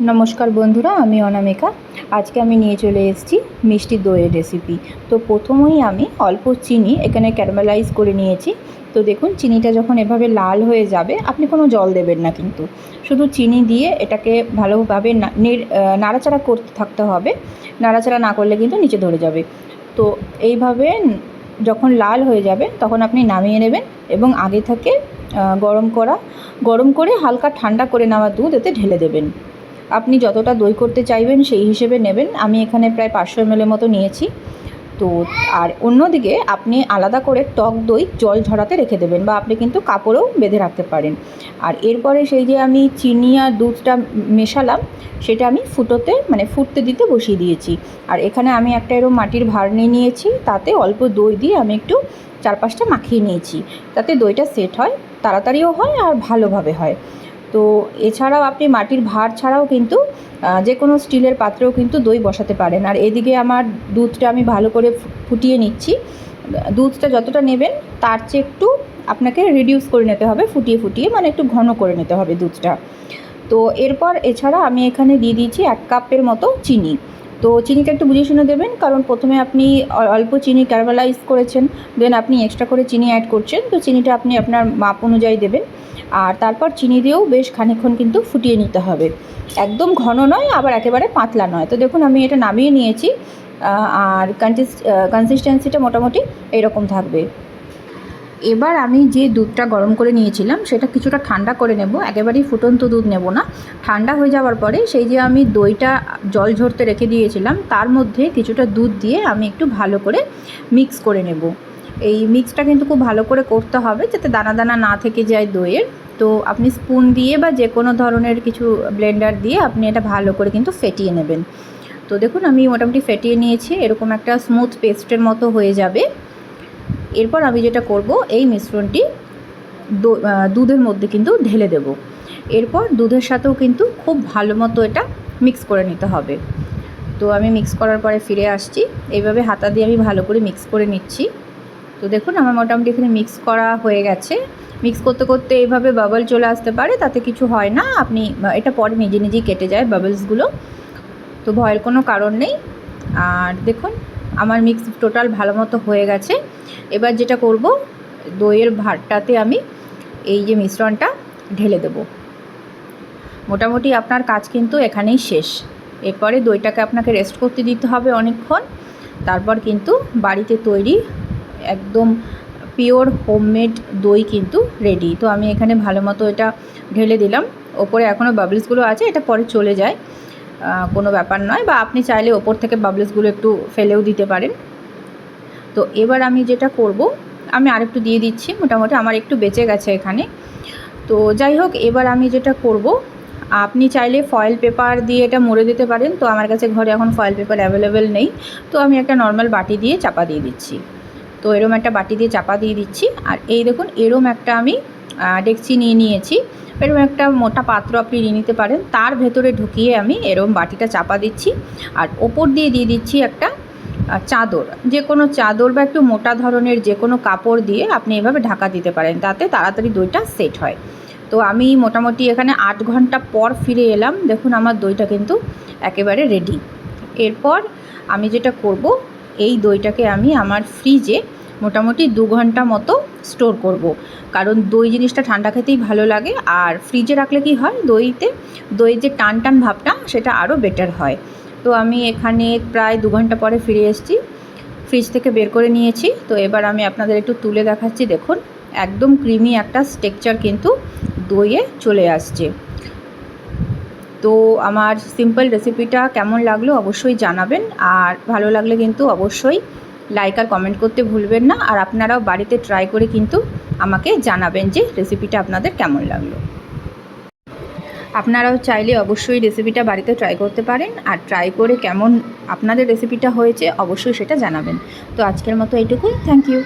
নমস্কার বন্ধুরা, আমি অনামিকা। আজকে আমি নিয়ে চলে এসেছি মিষ্টি দইয়ের রেসিপি। তো প্রথমেই আমি অল্প চিনি এখানে ক্যারামেলাইজ করে নিয়েছি। তো দেখুন, চিনিটা যখন এভাবে লাল হয়ে যাবে, আপনি কোনো জল দেবেন না, কিন্তু শুধু চিনি দিয়ে এটাকে ভালোভাবে নাড়াচাড়া করতে থাকতে হবে। নাড়াচাড়া না করলে কিন্তু নিচে ধরে যাবে। তো এইভাবে যখন লাল হয়ে যাবে তখন আপনি নামিয়ে নেবেন এবং আগে থেকে গরম করে হালকা ঠান্ডা করে নেওয়া দুধ এতে ঢেলে দেবেন। আপনি যতটা দই করতে চাইবেন সেই হিসেবে নেবেন। আমি এখানে প্রায় 500 ml মতো নিয়েছি। তো আর অন্যদিকে আপনি আলাদা করে টক দই জল ঝরাতে রেখে দেবেন, বা আপনি কিন্তু কাপড়েও বেঁধে রাখতে পারেন। আর এরপরে সেই যে আমি চিনি আর দুধটা মেশালাম, সেটা আমি ফুটতে দিতে বসিয়ে দিয়েছি। আর এখানে আমি একটা এরকম মাটির ভাঁড় নিয়েছি, তাতে অল্প দই দিয়ে আমি একটু চারপাশটা মাখিয়ে নিয়েছি, তাতে দইটা সেট হয়, তাড়াতাড়িও হয় আর ভালোভাবে হয়। তো এছাড়াও আপনি মাটির ভাঁড় ছাড়াও কিন্তু যে কোনো স্টিলের পাত্রেও কিন্তু দই বসাতে পারেন। আর এদিকে আমার দুধটা আমি ভালো করে ফুটিয়ে নিচ্ছি। দুধটা যতটা নেবেন তার চেয়ে একটু আপনাকে রিডিউস করে নিতে হবে, ফুটিয়ে মানে একটু ঘন করে নিতে হবে দুধটা। তো এরপর এছাড়া আমি এখানে দিয়ে দিয়েছি 1 কাপের মতো চিনি। তো চিনিটা একটু বুঝে শুনে দেবেন, কারণ প্রথমে আপনি অল্প চিনি ক্যারামেলাইজ করেছেন, দেন আপনি এক্সট্রা করে চিনি অ্যাড করছেন। তো চিনিটা আপনি আপনার মাপ অনুযায়ী দেবেন। আর তারপর চিনি দিয়েও বেশ খানিকক্ষণ কিন্তু ফুটিয়ে নিতে হবে। একদম ঘন নয়, আবার একেবারে পাতলা নয়। তো দেখুন, আমি এটা নামিয়ে নিয়েছি। আর কনসিস্টেন্সিটা মোটামুটি এরকম থাকবে। এবার আমি যে দুধটা গরম করে নিয়েছিলাম সেটা কিছুটা ঠান্ডা করে নেব। একেবারেই ফুটন্ত দুধ নেব না। ঠান্ডা হয়ে যাওয়ার পরে সেই যে আমি দইটা জল ঝরতে রেখে দিয়েছিলাম, তার মধ্যে কিছুটা দুধ দিয়ে আমি একটু ভালো করে মিক্স করে নেব। এই মিক্সটা কিন্তু খুব ভালো করে করতে হবে, যাতে দানা দানা না থেকে যায় দইয়ের। তো আপনি স্পুন দিয়ে বা যে কোনো ধরনের কিছু ব্লেন্ডার দিয়ে আপনি এটা ভালো করে কিন্তু ফেটিয়ে নেবেন। তো দেখুন, আমি মোটামুটি ফেটিয়ে নিয়েছি, এরকম একটা স্মুথ পেস্টের মতো হয়ে যাবে। এরপর আমি যেটা করব, এই মিশ্রণটি দুধের মধ্যে কিন্তু ঢেলে দেব। এরপর দুধের সাথেও কিন্তু খুব ভালো মতো এটা মিক্স করে নিতে হবে। তো আমি মিক্স করার পরে ফিরে আসছি। এইভাবে হাতা দিয়ে আমি ভালো করে মিক্স করে নিচ্ছি। তো দেখুন, আমার মোটামুটি এখানে মিক্স করা হয়ে গেছে। মিক্স করতে করতে এইভাবে বাবল চলে আসতে পারে, তাতে কিছু হয় না। আপনি এটা পরে নিজেই কেটে যায় বাবলসগুলো, তো ভয়ের কোনো কারণ নেই। আর দেখুন, আমার মিক্স টোটাল ভালো মতো হয়ে গেছে। এবার যেটা করব, দইয়ের ভাঁড়টাতে আমি এই যে মিশ্রণটা ঢেলে দেব। মোটামুটি আপনার কাজ কিন্তু এখানেই শেষ। এরপরে দইটাকে আপনাকে রেস্ট করতে দিতে হবে অনেকক্ষণ। তারপর কিন্তু বাড়িতে তৈরি একদম পিওর হোমমেড দই কিন্তু রেডি। তো আমি এখানে ভালো মতো এটা ঢেলে দিলাম। ওপরে এখনও বাবলসগুলো আছে, এটা পরে চলে যায়, কোনো ব্যাপার নয়। বা আপনি চাইলে ওপর থেকে বাবলসগুলো একটু ফেলেও দিতে পারেন। তো এবার আমি যেটা করব, আমি আরেকটু দিয়ে দিচ্ছি, মোটামুটি আমার একটু বেঁচে গেছে এখানে। তো যাই হোক, এবার আমি যেটা করব, আপনি চাইলে ফয়েল পেপার দিয়ে এটা মুড়ে দিতে পারেন। তো আমার কাছে ঘরে এখন ফয়েল পেপার অ্যাভেলেবেল নেই, তো আমি একটা নর্মাল বাটি দিয়ে চাপা দিয়ে দিচ্ছি। তো এরম একটা বাটি দিয়ে চাপা দিয়ে দিচ্ছি। আর এই দেখুন, এরম একটা আমি ডেকচি নিয়েছি। এরম একটা মোটা পাত্র আপনি নিয়ে নিতে পারেন, তার ভেতরে ঢুকিয়ে আমি এরম বাটিটা চাপা দিচ্ছি। আর ওপর দিয়ে দিচ্ছি একটা চাদর, যে কোনো চাদর বা একটু মোটা ধরনের যে কোনো কাপড় দিয়ে আপনি এভাবে ঢাকা দিতে পারেন, তাতে তাড়াতাড়ি দইটা সেট হয়। তো আমি মোটামুটি এখানে 8 ঘন্টা পর ফিরে এলাম। দেখুন, আমার দইটা কিন্তু একেবারে রেডি। এরপর আমি যেটা করব, এই দইটাকে আমি আমার ফ্রিজে মোটামুটি 2 ঘন্টা মতো স্টোর করব, কারণ দই জিনিসটা ঠান্ডা খেতেই ভালো লাগে। আর ফ্রিজে রাখলে কি হয়, দইয়ের যে টান ভাবটা সেটা আরও বেটার হয়। তো আমি এখানে প্রায় 2 ঘন্টা পরে ফিরে এসেছি, ফ্রিজ থেকে বের করে নিয়েছি। তো এবার আমি আপনাদের একটু তুলে দেখাচ্ছি। দেখুন, একদম ক্রিমি একটা টেক্সচার কিন্তু দইয়ে চলে আসছে। তো আমার সিম্পল রেসিপিটা কেমন লাগলো অবশ্যই জানাবেন। আর ভালো লাগলে কিন্তু অবশ্যই লাইক আর কমেন্ট করতে ভুলবেন না। আর আপনারাও বাড়িতে ট্রাই করে কিন্তু আমাকে জানাবেন যে রেসিপিটা আপনাদের কেমন লাগলো। আপনারাও চাইলে অবশ্যই রেসিপিটা বাড়িতে ট্রাই করতে পারেন, আর ট্রাই করে কেমন আপনাদের রেসিপিটা হয়েছে অবশ্যই সেটা জানাবেন। তো আজকের মতো এইটুকুই। Thank you.